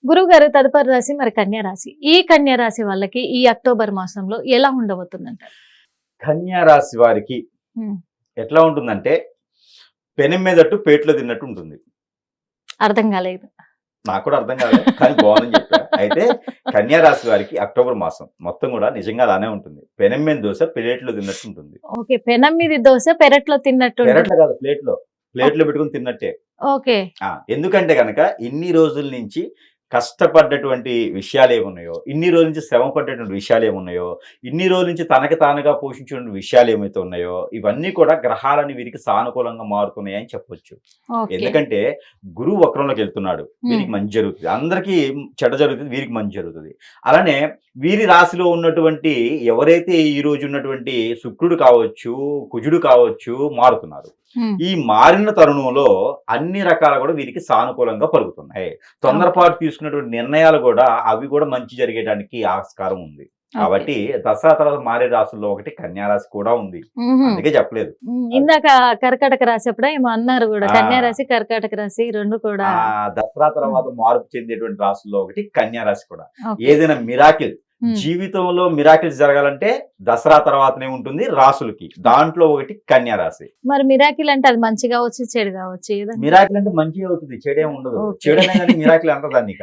గురువు గారు తదుపరి రాశి మరి కన్యా రాశి. ఈ కన్యా రాశి వాళ్ళకి ఈ అక్టోబర్ మాసంలో ఎలా ఉండబోతుందంటారు? కన్యా రాశి వారికి హ్మ్. ఎట్లా ఉంటుందంటే, పెనం మీదట్టు పేట్లో తిన్నట్టు ఉంటుంది. అర్థం కాలేదు. నాకు కూడా అర్థం కాలేదు. కానీ బాగుందని చెప్పా. అయితే కన్యా రాశి వారికి అక్టోబర్ మాసం మొత్తం కూడా నిజంగా అలానే ఉంటుంది. పెనం మీద దోస ప్లేట్‌లో తిన్నట్టు ఉంటుంది. ఓకే. పెనం మీది దోస పెరట్లో తిన్నట్టు ఉంటుంది. పెరట్లో కాదు ప్లేట్‌లో. ప్లేట్‌లో పెట్టుకొని తిన్నట్టే. ఓకే. ఎందుకంటే గనక ఇన్ని రోజుల నుంచి కష్టపడ్డటువంటి విషయాలేమున్నాయో, ఇన్ని రోజుల నుంచి శ్రమ పడ్డటువంటి విషయాలేమున్నాయో, ఇన్ని రోజుల నుంచి తనకి తానుగా పోషించినటువంటి విషయాలేమైతే ఉన్నాయో, ఇవన్నీ కూడా గ్రహాలని వీరికి సానుకూలంగా మారుతున్నాయని చెప్పొచ్చు. ఓకే. ఎందుకంటే గురువు వక్రంలోకెళ్తున్నాడు. వీరికి మంచి జరుగుతుంది. అందరికీ చెడ్డ జరుగుతుంది. వీరికి మంచి జరుగుతుంది. అలానే వీరి రాశిలో ఉన్నటువంటి ఎవరైతే ఈ రోజు ఉన్నటువంటి శుక్రుడు కావచ్చు, కుజుడు కావచ్చు మారుతున్నారు. హ్మ్. ఈ మారిన తరుణంలో అన్ని రకాల కూడా వీరికి సానుకూలంగా పలుకుతున్నాయి. తొందరపాటు తీసుకున్నటువంటి నిర్ణయాలు కూడా అవి కూడా మంచి జరిగేయడానికి ఆస్కారం ఉంది. కాబట్టి దసరా తర్వాత మారే రాశుల్లో ఒకటి కన్యా రాశి కూడా ఉంది. అందుకే చెప్పలేదు. ఇందాక కర్కాటక రాశి అప్పుడే ఏమో అన్నారు కూడా. కన్యా రాశి, కర్కాటక రాశి రెండు కూడా. దసరా తర్వాత మార్పు చెందేటువంటి రాశుల్లో ఒకటి కన్యా రాశి కూడా. ఏదైనా మిరాకిల్ జీవితంలో మిరాకిల్స్ జరగాలంటే దసరా తర్వాతనే ఉంటుంది రాసులకి. దాంట్లో ఒకటి కన్యా రాశి. మరి మిరాకిల్ అంటే అది మంచి కావచ్చు, చెడు కావచ్చు. మిరాకిల్ అంటే మంచి అవుతుంది, చెడే ఉండదు. చెడనే కానీ మిరాకిల్ అంటదాన్ని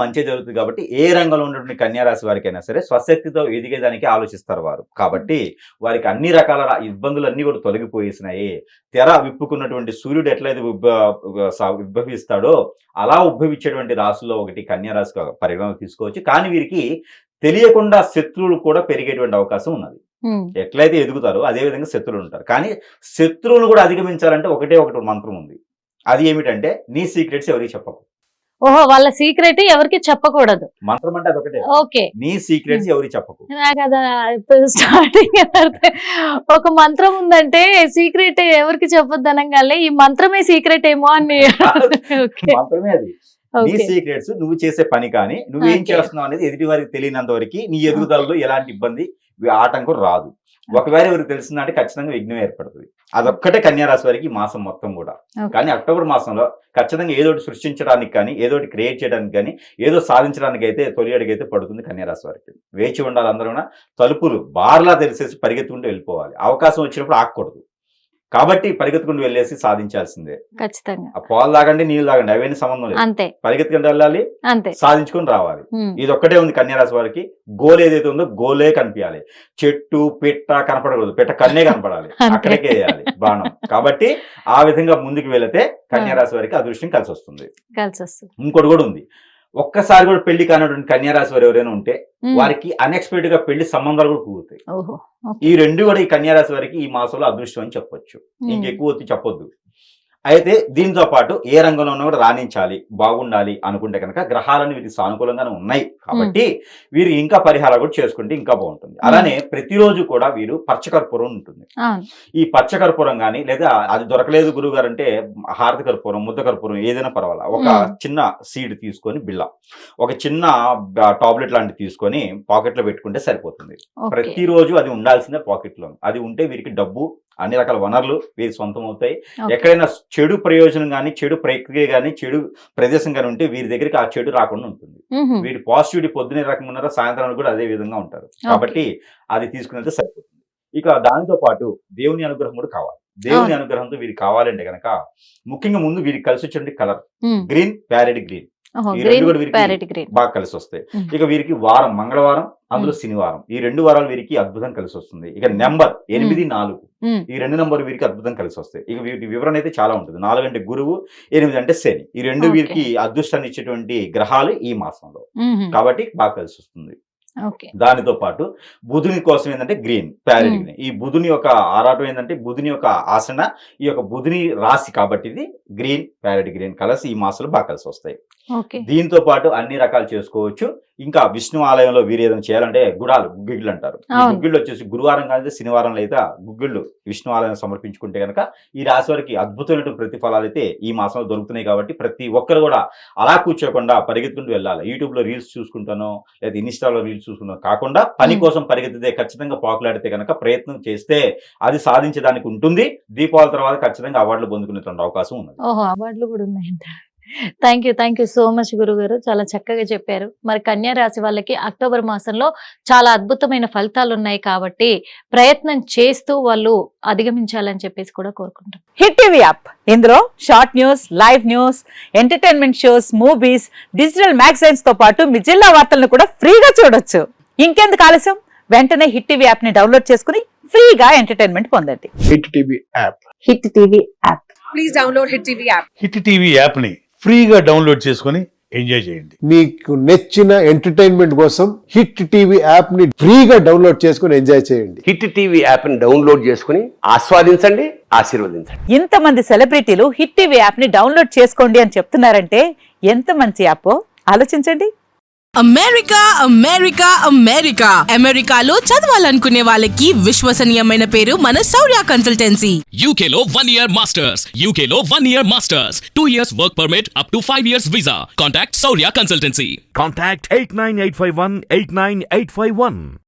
మంచి జరుగుతుంది. కాబట్టి ఏ రంగంలో ఉన్నటువంటి కన్యా రాశి వారికైనా సరే స్వశక్తితో ఎదిగేదానికి ఆలోచిస్తారు వారు. కాబట్టి వారికి అన్ని రకాల ఇబ్బందులన్నీ కూడా తొలగిపోయేసినాయి. తెర విప్పుకున్నటువంటి సూర్యుడు ఎట్లయితే ఉద్భవిస్తాడో అలా ఉద్భవించేటువంటి రాశుల్లో ఒకటి కన్యా రాశి పరిగణన తీసుకోవచ్చు. కానీ వీరికి తెలియకుండా శత్రువులు కూడా పెరిగేటువంటి అవకాశం ఉన్నది. ఎట్లయితే ఎదుగుతారో అదే విధంగా శత్రువులు ఉంటారు. కానీ శత్రువులు కూడా అధిగమించాలంటే ఒకటి మంత్రం ఉంది. అది ఏమిటంటే నీ సీక్రెట్స్ ఎవరికి చెప్పకు. ఓహో, వాళ్ళ సీక్రెట్ ఎవరికి చెప్పకూడదు. మంత్రం అంటే అదొకటే. ఓకే. నీ సీక్రెట్స్ ఎవరికి చెప్పకు. స్టార్టింగ్ ఒక మంత్రం ఉందంటే సీక్రెట్ ఎవరికి చెప్పొద్దు అనగానే ఈ మంత్రమే సీక్రెట్ ఏమో అని. మంత్రమే అది. నీ సీక్రెట్స్ నువ్వు చేసే పని కానీ నువ్వేం చేస్తున్నావు అనేది ఎదుటి వారికి తెలియనంత వరకు నీ ఎదుగుదలలో ఎలాంటి ఇబ్బంది ఆటంకం రాదు. ఒకవేళ ఎవరికి తెలిసిందంటే ఖచ్చితంగా విఘ్నం ఏర్పడుతుంది. అదొక్కటే కన్యా రాశి వారికి ఈ మాసం మొత్తం కూడా. కానీ అక్టోబర్ మాసంలో ఖచ్చితంగా ఏదోటి సృష్టించడానికి కానీ ఏదోటి క్రియేట్ చేయడానికి కానీ ఏదో సాధించడానికి అయితే తొలి అడుగైతే పడుతుంది కన్యా రాశి వారికి. వేచి ఉండాలి. అందరూ తలుపులు బార్లా తెరిచేసి పరిగెత్తుకుంటూ వెళ్ళిపోవాలి. అవకాశం వచ్చినప్పుడు ఆగకూడదు. కాబట్టి పరిగెత్తుకుంటూ వెళ్ళేసి సాధించాల్సిందే. ఖచ్చితంగా. ఆ పాలు తాగండి, నీళ్ళు తాగండి, అవన్నీ సంబంధం లేదు. అంతే. పరిగెత్తుకుంటూ వెళ్ళాలి, అంతే, సాధించుకుని రావాలి. ఇది ఒక్కటే ఉంది కన్యా రాశి వారికి. గోల్ ఏదైతే ఉందో గోలే కనిపించాలి. చెట్టు పిట్ట కనపడకూడదు, పిట్ట కన్నే కనపడాలి. అక్కడికే వేయాలి బాణం. కాబట్టి ఆ విధంగా ముందుకు వెళితే కన్యా రాశి వారికి అదృష్టం కలిసి వస్తుంది. ఇంకోటి కూడా ఉంది. ఒక్కసారి కూడా పెళ్లి కానటువంటి కన్యా రాశి వారు ఎవరైనా ఉంటే వారికి అన్ఎక్స్పెక్టెడ్ గా పెళ్లి సంబంధాలు కూడా కుదురుతాయి. ఈ రెండు కూడా ఈ కన్యా రాశి వారికి ఈ మాసంలో అదృష్టం అని చెప్పొచ్చు. ఇంకెక్కువ చెప్పొద్దు. అయితే దీంతో పాటు ఏ రంగంలో ఉన్నా కూడా రాణించాలి, బాగుండాలి అనుకుంటే కనుక గ్రహాలను వీరికి సానుకూలంగానే ఉన్నాయి. కాబట్టి వీరు ఇంకా పరిహారాలు కూడా చేసుకుంటే ఇంకా బాగుంటుంది. అలానే ప్రతిరోజు కూడా వీరు పచ్చకర్పూరం ఉంటుంది. ఈ పచ్చకర్పూరం కానీ లేదా అది దొరకలేదు గురువు గారు అంటే హారతి కర్పూరం, ముద్ద కర్పూరం ఏదైనా పర్వాలా. ఒక చిన్న సీడ్ తీసుకొని బిళ్ళ ఒక చిన్న టాబ్లెట్ లాంటివి తీసుకొని పాకెట్ లో పెట్టుకుంటే సరిపోతుంది. ప్రతిరోజు అది ఉండాల్సిందే పాకెట్ లో. అది ఉంటే వీరికి డబ్బు అన్ని రకాల వనరులు వీరి సొంతం అవుతాయి. ఎక్కడైనా చెడు ప్రయోజనం కానీ చెడు ప్రక్రియ కానీ చెడు ప్రదేశం కానీ ఉంటే వీరి దగ్గరికి ఆ చెడు రాకుండా ఉంటుంది. వీరి పాజిటివిటీ పొద్దునే రకంగా ఉన్నారో సాయంత్రం కూడా అదే విధంగా ఉంటారు. కాబట్టి అది తీసుకునేది సరిపోతుంది. ఇక దానితో పాటు దేవుని అనుగ్రహం కూడా కావాలి. దేవుని అనుగ్రహంతో వీరికి కావాలంటే కనుక ముఖ్యంగా ముందు వీరికి కలిసి వచ్చే కలర్ గ్రీన్, ప్యారెట్ గ్రీన్. ఈ రెండు కూడా వీరికి బాగా కలిసి వస్తాయి. ఇక వీరికి వారం మంగళవారం, అందులో శనివారం, ఈ 2 వారాలు వీరికి అద్భుతం కలిసి వస్తుంది. ఇక నెంబర్ 8, 4 ఈ 2 నంబర్ వీరికి అద్భుతం కలిసి వస్తాయి. ఇక వీటి వివరణ అయితే చాలా ఉంటుంది. 4 అంటే గురువు, 8 అంటే శని. ఈ 2 వీరికి అదృష్టాన్ని ఇచ్చేటువంటి గ్రహాలు ఈ మాసంలో. కాబట్టి బాగా కలిసి వస్తుంది. దానితో పాటు బుధుని కోసం ఏంటంటే గ్రీన్, ప్యారెట్ గ్రీన్. ఈ బుధుని యొక్క ఆరాటం ఏంటంటే బుధుని యొక్క ఆసన, ఈ యొక్క బుధుని రాశి. కాబట్టి ఇది గ్రీన్, ప్యారెట్ గ్రీన్ కలర్స్ ఈ మాసంలో బాగా కలిసి వస్తాయి. దీంతో పాటు అన్ని రకాలు చేసుకోవచ్చు. ఇంకా విష్ణు ఆలయంలో వీరు ఏదైనా చేయాలంటే గుగ్గిళ్ళు అంటారు. గుగ్గిళ్ళు వచ్చేసి గురువారం కానీ శనివారంలో అయితే గుగ్గిళ్ళు విష్ణు ఆలయం సమర్పించుకుంటే కనుక ఈ రాశి వారికి అద్భుతమైన ప్రతిఫలాలు అయితే ఈ మాసంలో దొరుకుతున్నాయి. కాబట్టి ప్రతి ఒక్కరు కూడా అలా కూర్చోకుండా పరిగెత్తుకుంటూ వెళ్ళాలి. యూట్యూబ్ లో రీల్స్ చూసుకుంటానో లేదా ఇన్స్టాలో రీల్స్ చూసుకుంటానో కాకుండా పని కోసం పరిగెత్తితే ఖచ్చితంగా పాకులాడితే కనుక ప్రయత్నం చేస్తే అది సాధించడానికి ఉంటుంది. దీపావళి తర్వాత ఖచ్చితంగా అవార్డులు పొందుకునేటువంటి అవకాశం ఉన్నది. అవార్డులు కూడా ఉన్నాయి. థ్యాంక్ యూ సో మచ్ గురుగారు, చాలా చక్కగా చెప్పారు. మరి కన్యా రాశి వాళ్ళకి అక్టోబర్ మాసంలో చాలా అద్భుతమైన ఫలితాలు ఉన్నాయి కాబట్టి ప్రయత్నం చేస్తూ వాళ్ళు అధిగమించాలని చెప్పేసి కూడా కోరుకుంటాం. హిట్ టీవీ యాప్, ఇందులో short news, live news, entertainment shows, movies, digital magazines తో పాటు మీ జిల్లా వార్తలను కూడా ఫ్రీగా చూడొచ్చు. ఇంకెందుకు ఆలస్యం, వెంటనే హిట్ టీవీ యాప్ ని డౌన్లోడ్ చేసుకుని ఫ్రీగా ఎంటర్టైన్మెంట్ పొందండి. Hit TV app. Hit TV app. Please download Hit TV app. Hit TV app ని ఫ్రీగా డౌన్లోడ్ చేసుకొని ఎంజాయ్ చేయండి. మీకు నచ్చిన ఎంటర్టైన్మెంట్ కోసం హిట్ టీవీ యాప్ ని ఫ్రీగా డౌన్లోడ్ చేసుకుని ఎంజాయ్ చేయండి. హిట్ టీవీ యాప్ ని డౌన్లోడ్ చేసుకుని ఆస్వాదించండి, ఆశీర్వదించండి. ఇంతమంది సెలబ్రిటీలు హిట్ టీవీ యాప్ ని డౌన్లోడ్ చేసుకోండి అని చెప్తున్నారంటే ఎంత మంచి యాప్ ఆలోచించండి. అమెరికాలో చదవాలనుకునే వాళ్ళకి విశ్వసనీయమైన పేరు మన శౌర్య కన్సల్టెన్సీ. UK లో 1 year masters. UK లో 1 year masters. 2 years work permit up to 5 years visa. Contact Saurya Consultancy. Contact 89851 89851.